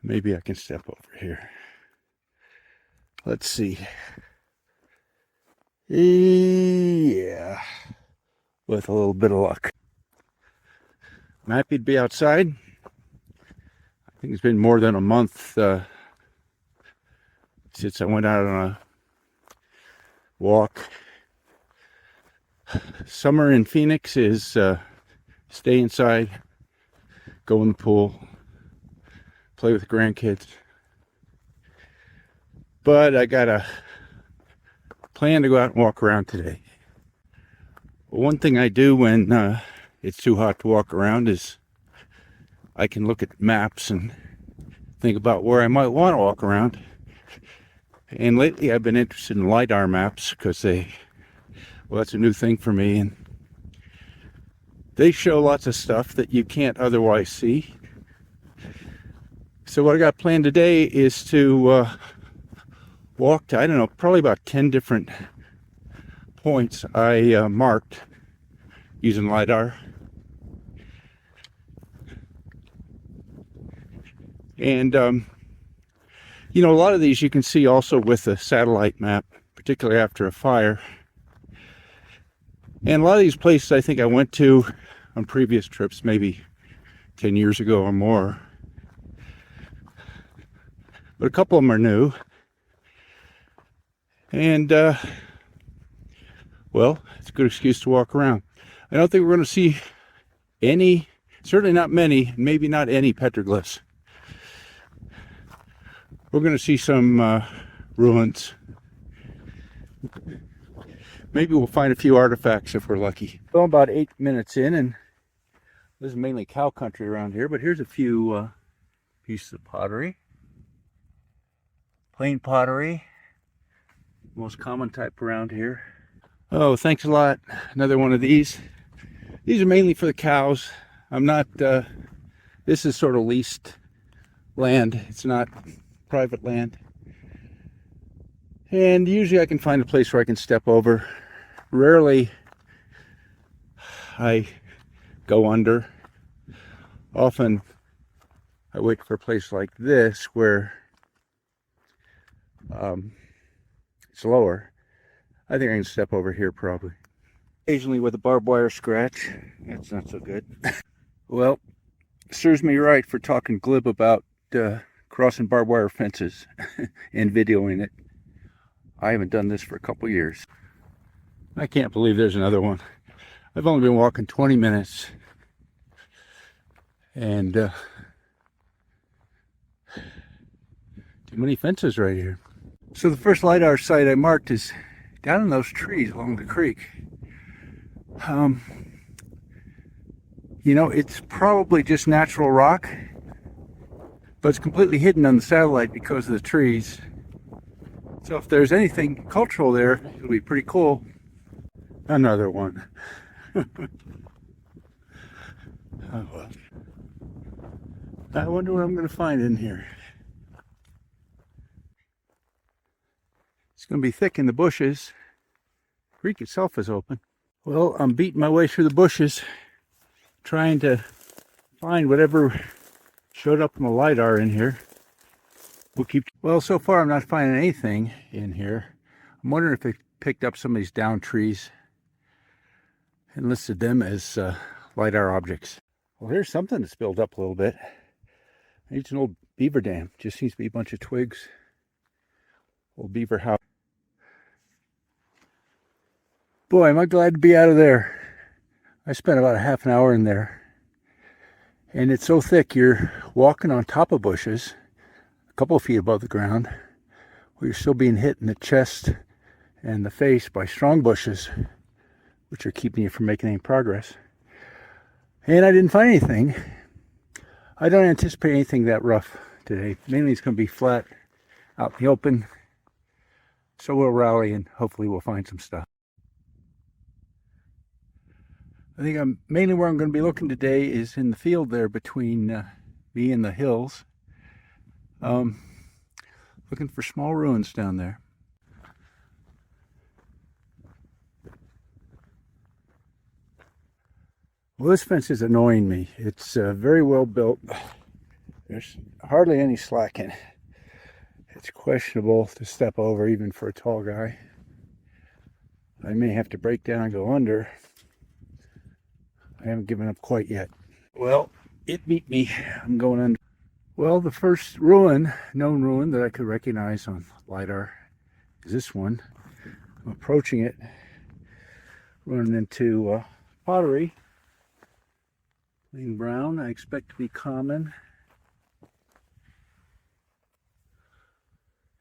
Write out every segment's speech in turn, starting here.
Maybe I can step over here. Let's see. Yeah, with a little bit of luck. I'm happy to be outside. I think it's been more than a month since I went out on a walk. Summer in Phoenix is stay inside, go in the pool, play with the grandkids. But I got a plan to go out and walk around today. One thing I do when it's too hot to walk around is I can look at maps and think about where I might want to walk around. And lately I've been interested in LiDAR maps because that's a new thing for me, and they show lots of stuff that you can't otherwise see. So what I got planned today is to walk to, I don't know, probably about 10 different points I marked using LiDAR. And, you know, a lot of these you can see also with a satellite map, particularly after a fire. And a lot of these places I think I went to on previous trips, maybe 10 years ago or more. But a couple of them are new. And, well, it's a good excuse to walk around. I don't think we're going to see any, certainly not many, maybe not any petroglyphs. We're going to see some ruins. Maybe we'll find a few artifacts if we're lucky. Well, about 8 minutes in, and this is mainly cow country around here, but here's a few pieces of pottery. Plain pottery, most common type around here. Oh, thanks a lot. Another one of these. These are mainly for the cows. I'm not, this is sort of leased land. It's not private land. And usually I can find a place where I can step over. Rarely I go under. Often I wait for a place like this where it's lower. I think I can step over here probably. Occasionally with a barbed wire scratch. That's not so good. Well, serves me right for talking glib about crossing barbed wire fences and videoing it. I haven't done this for a couple years. I can't believe there's another one. I've only been walking 20 minutes. And too many fences right here. So the first LiDAR site I marked is down in those trees along the creek. You know, it's probably just natural rock, but it's completely hidden on the satellite because of the trees. So if there's anything cultural there, it'll be pretty cool. Another one. Oh, well. I wonder what I'm going to find in here. It's going to be thick in the bushes. The creek itself is open. Well, I'm beating my way through the bushes, trying to find whatever showed up in the LiDAR in here. Well, so far I'm not finding anything in here. I'm wondering if they picked up some of these down trees and listed them as LiDAR objects. Well, here's something that's built up a little bit. It's an old beaver dam. Just seems to be a bunch of twigs. Old beaver house. Boy, am I glad to be out of there. I spent about a half an hour in there. And it's so thick, you're walking on top of bushes, a couple of feet above the ground, where you're still being hit in the chest and the face by strong bushes, which are keeping you from making any progress. And I didn't find anything. I don't anticipate anything that rough today. Mainly it's going to be flat out in the open. So we'll rally and hopefully we'll find some stuff. I think mainly where I'm going to be looking today is in the field there between me and the hills. Looking for small ruins down there. Well, this fence is annoying me. It's very well built. There's hardly any slacking. It's questionable to step over even for a tall guy. I may have to break down and go under. I haven't given up quite yet. Well, it beat me. I'm going under. Well, the first ruin, known ruin that I could recognize on LiDAR is this one. I'm approaching it, running into pottery. Plain brown, I expect to be common.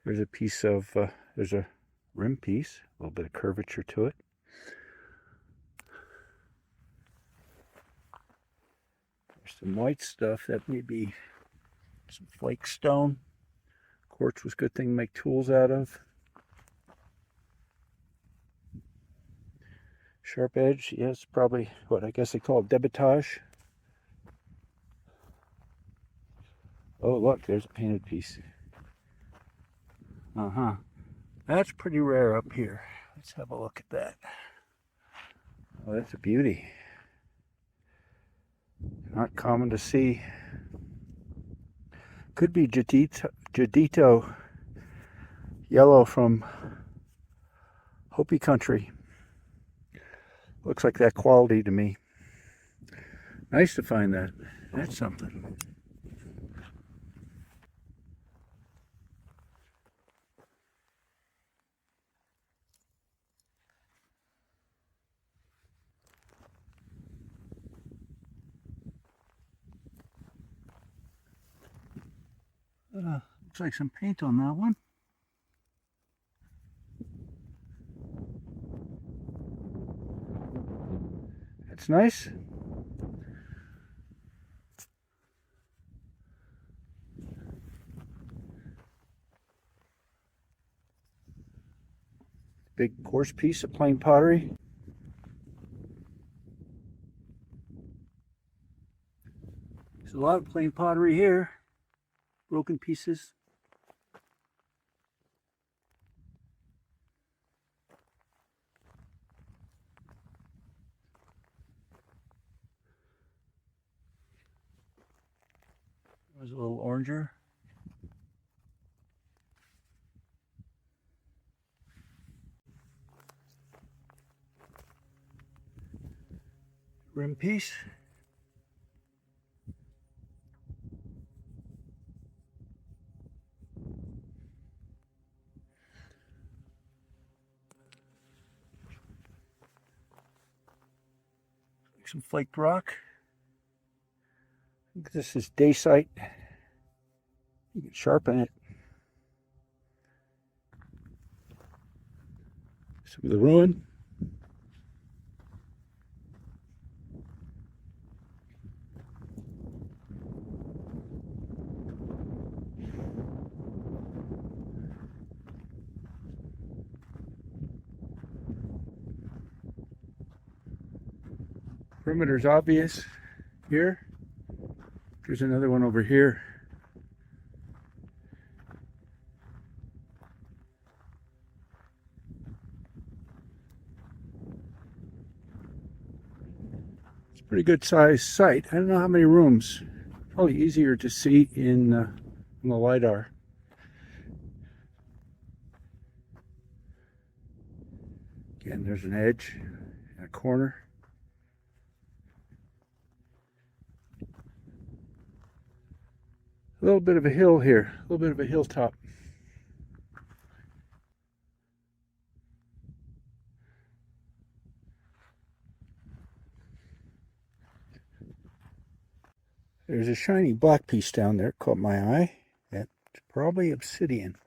There's a piece of, there's a rim piece, a little bit of curvature to it. There's some white stuff, that may be some flake stone. Quartz was a good thing to make tools out of. Sharp edge, yes, probably what I guess they call it debitage. Oh, look, there's a painted piece. That's pretty rare up here. Let's have a look at that. Oh, that's a beauty. Not common to see. Could be Jadito yellow from Hopi country. Looks like that quality to me. Nice to find that. That's something. Looks like some paint on that one. That's nice. Big coarse piece of plain pottery. There's a lot of plain pottery here. Broken pieces. There's a little oranger. Rim piece. Some flaked rock. I think this is dacite. You can sharpen it. Some of the ruin. Perimeter's obvious here. There's another one over here. It's a pretty good sized site. I don't know how many rooms. Probably easier to see in the LiDAR. Again, there's an edge and a corner. A little bit of a hill here, a little bit of a hilltop. There's a shiny black piece down there, caught my eye. That's probably obsidian.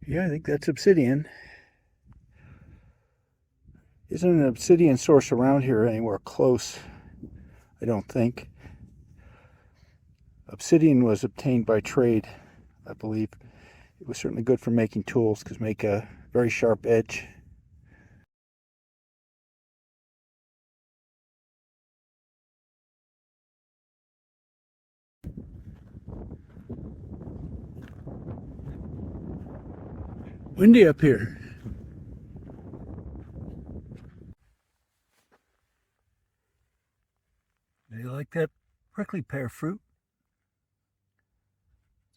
Yeah, I think that's obsidian. Isn't an obsidian source around here anywhere close, I don't think. Obsidian was obtained by trade, I believe. It was certainly good for making tools because make a very sharp edge. Windy up here. They like that prickly pear fruit.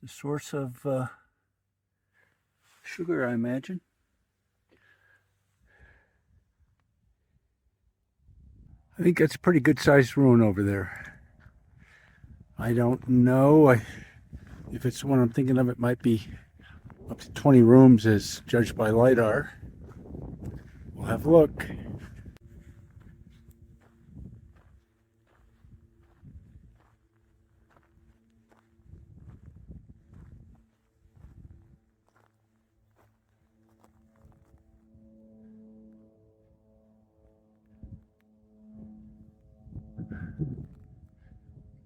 It's a source of sugar, I imagine. I think that's a pretty good sized ruin over there. I don't know if it's the one I'm thinking of. It might be up to 20 rooms as judged by LiDAR. We'll have a look.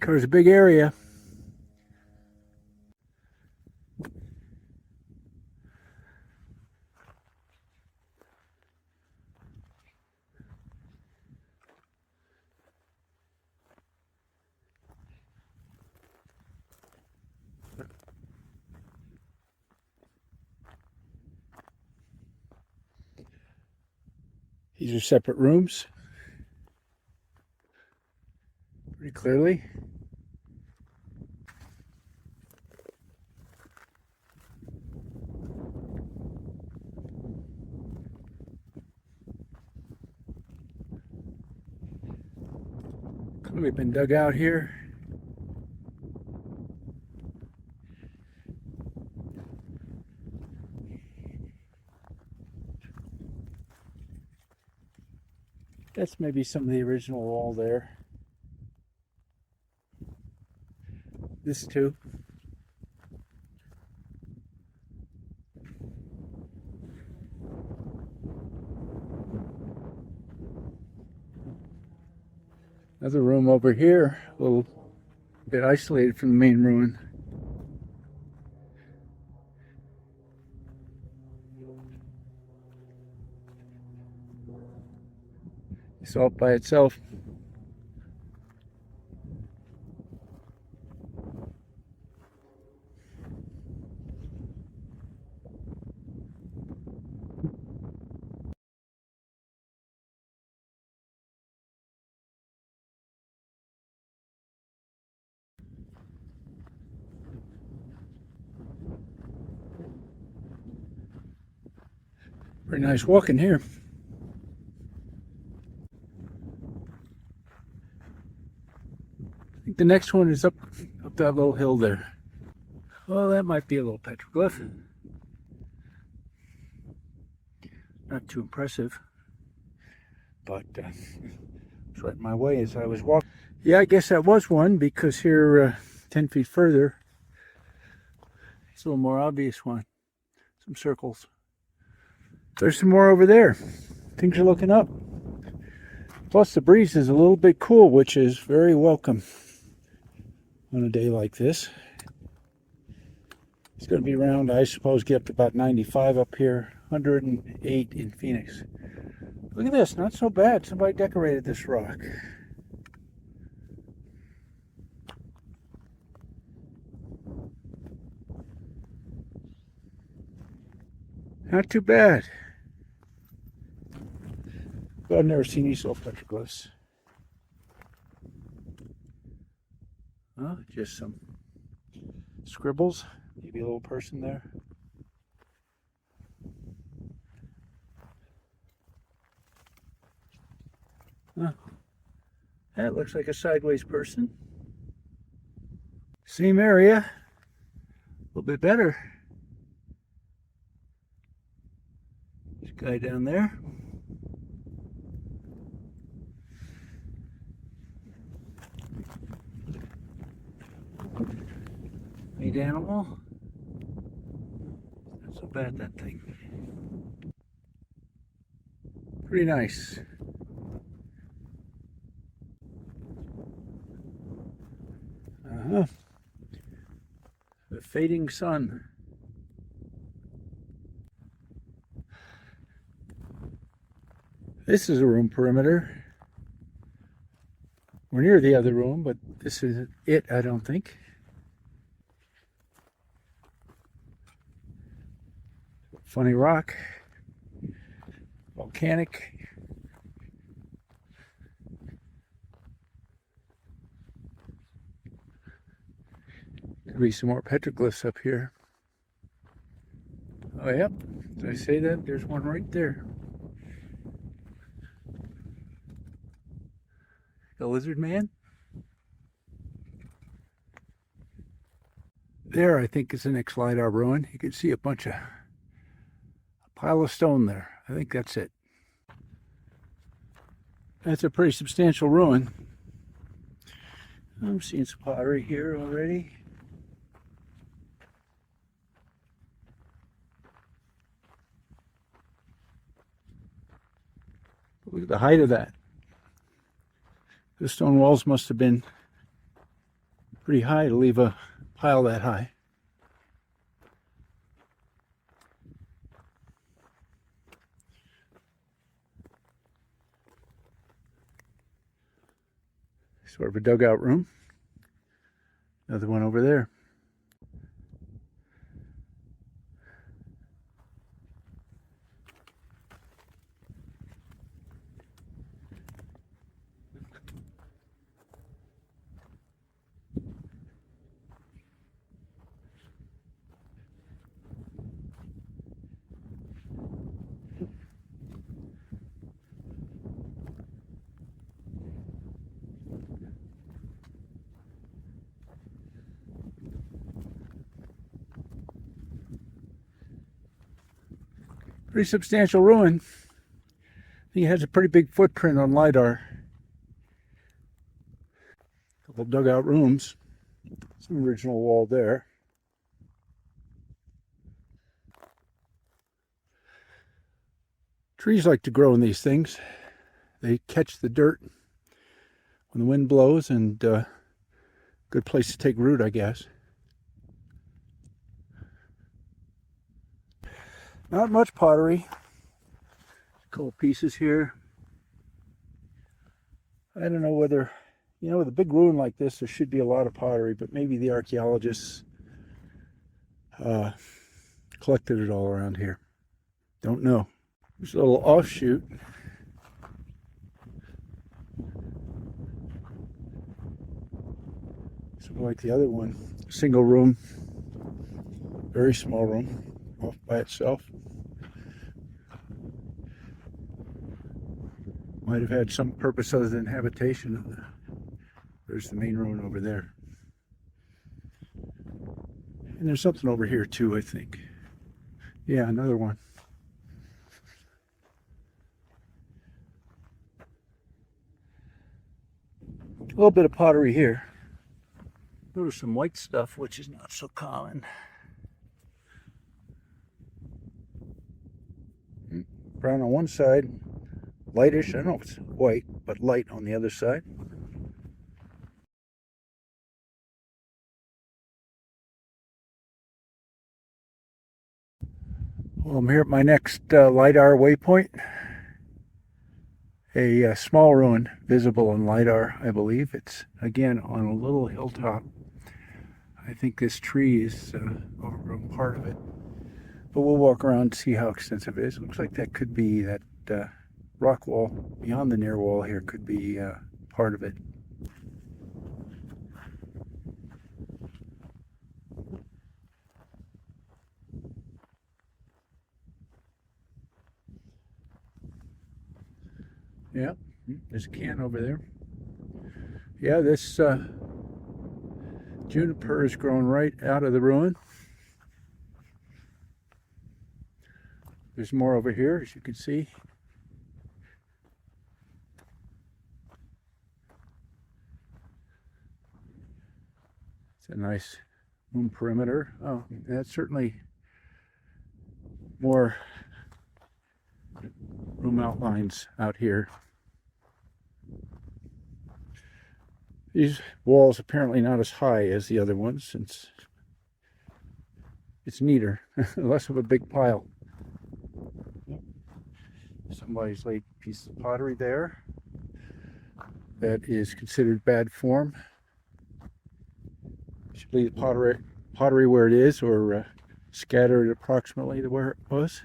Covers a big area. These are separate rooms. Pretty clearly. We've been dug out here. That's maybe some of the original wall there. This too. Another room over here, a little bit isolated from the main ruin. It's all by itself. Pretty nice walking here. I think the next one is up that little hill there. Well, that might be a little petroglyph. Not too impressive, but it's right in my way as I was walking. Yeah, I guess that was one, because here 10 feet further, it's a little more obvious one. Some circles. There's some more over there. Things are looking up. Plus the breeze is a little bit cool, which is very welcome on a day like this. It's going to be around, I suppose, get up to about 95 up here, 108 in Phoenix. Look at this, not so bad. Somebody decorated this rock. Not too bad. But I've never seen these little petroglyphs. Huh? Just some scribbles. Maybe a little person there. Huh. That looks like a sideways person. Same area. A little bit better. This guy down there. Meat animal. Not so bad, that thing. Pretty nice. The fading sun. This is a room perimeter. We're near the other room, but this is it, I don't think. Funny rock. Volcanic. Could be some more petroglyphs up here. Oh, yep. Did I say that? There's one right there. The lizard man? There, I think, is the next LiDAR ruin. You can see a pile of stone there. I think that's it. That's a pretty substantial ruin. I'm seeing some pottery here already. Look at the height of that. The stone walls must have been pretty high to leave a pile that high. Sort of a dugout room. Another one over there. Pretty substantial ruin. I think it has a pretty big footprint on LiDAR. A couple dugout rooms. Some original wall there. Trees like to grow in these things. They catch the dirt when the wind blows, and good place to take root, I guess. Not much pottery. Couple pieces here. I don't know whether, with a big ruin like this, there should be a lot of pottery, but maybe the archaeologists collected it all around here. Don't know. There's a little offshoot. Sort of like the other one. Single room. Very small room. Off by itself. Might have had some purpose other than habitation. There's the main ruin over there. And there's something over here too, I think. Yeah, another one. A little bit of pottery here. Notice some white stuff, which is not so common. Brown on one side, lightish. I don't know if it's white, but light on the other side. Well, I'm here at my next LiDAR waypoint. A small ruin visible in LiDAR, I believe. It's, again, on a little hilltop. I think this tree is overgrown part of it. But we'll walk around and see how extensive it is. It looks like that could be that rock wall beyond the near wall here could be part of it. Yeah, there's a can over there. Yeah, this juniper is growing right out of the ruin. There's more over here, as you can see. It's a nice room perimeter. Oh, that's certainly more room outlines out here. These walls apparently not as high as the other ones, since it's neater, less of a big pile. Somebody's laid a piece of pottery there. That is considered bad form. Should leave the pottery where it is, or scattered approximately to where it was.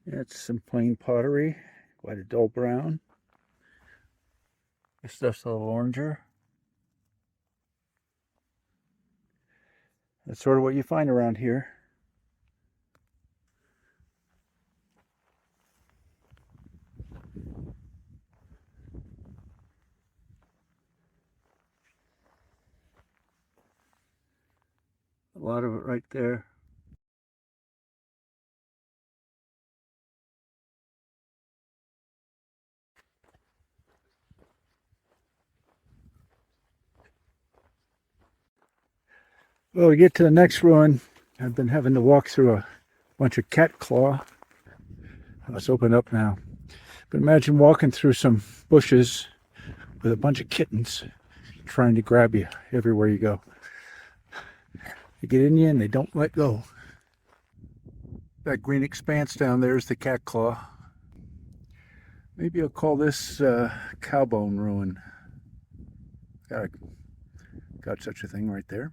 That's some plain pottery, quite a dull brown. This stuff's a little oranger. That's sort of what you find around here. A lot of it right there. Well, we get to the next ruin. I've been having to walk through a bunch of cat claw. Oh, it's opened up now. But imagine walking through some bushes with a bunch of kittens trying to grab you everywhere you go. They get in you and they don't let go. That green expanse down there is the cat claw. Maybe I'll call this Cowbone ruin. Got such a thing right there.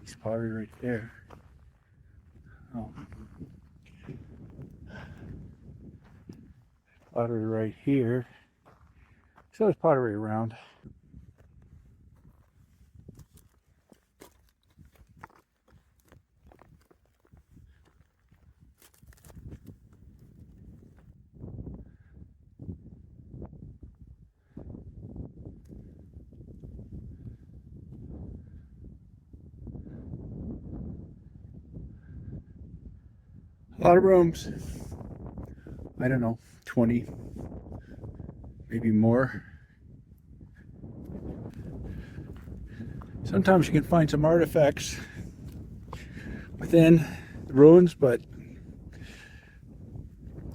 Piece of pottery right there. Oh. Pottery right here. So there's pottery around. A lot of rooms. I don't know, 20, maybe more. Sometimes you can find some artifacts within the ruins, but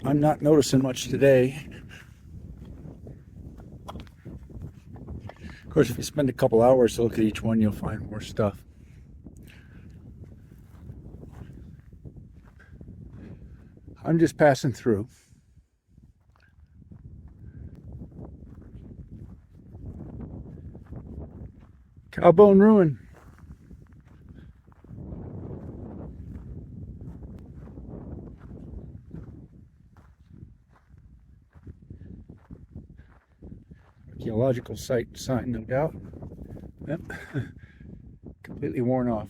I'm not noticing much today. Of course, if you spend a couple hours to look at each one, you'll find more stuff. I'm just passing through. Cowbone ruin. Archaeological site sign, no doubt. Yep. Completely worn off.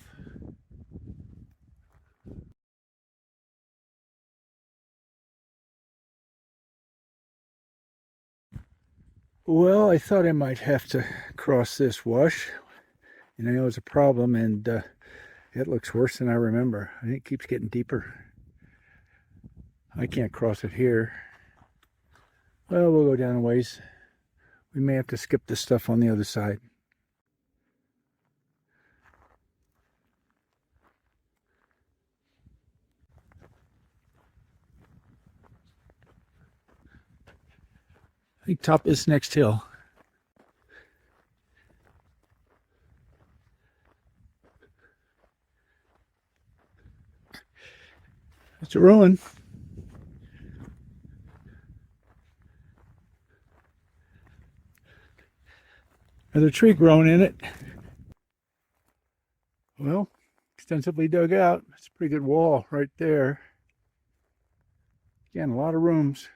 Well, I thought I might have to cross this wash, and I know it's a problem, and it looks worse than I remember. I think it keeps getting deeper. I can't cross it here. Well, we'll go down a ways. We may have to skip this stuff on the other side. I think top this next hill. It's a ruin. There's a tree growing in it. Well, extensively dug out. It's a pretty good wall right there. Again, a lot of rooms.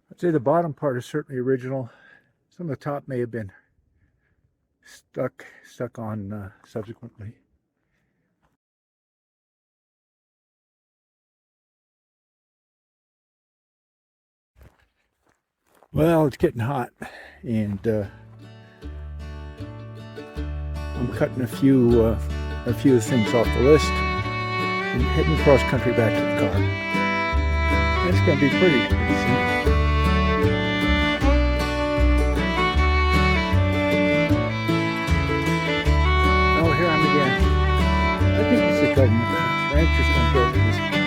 I'd say the bottom part is certainly original. Some of the top may have been stuck on subsequently. Well, it's getting hot, and I'm cutting a few things off the list and heading cross country back to the car. It's going to be pretty soon. Oh, here I am again. I think it's the government. Ranchers don't build this.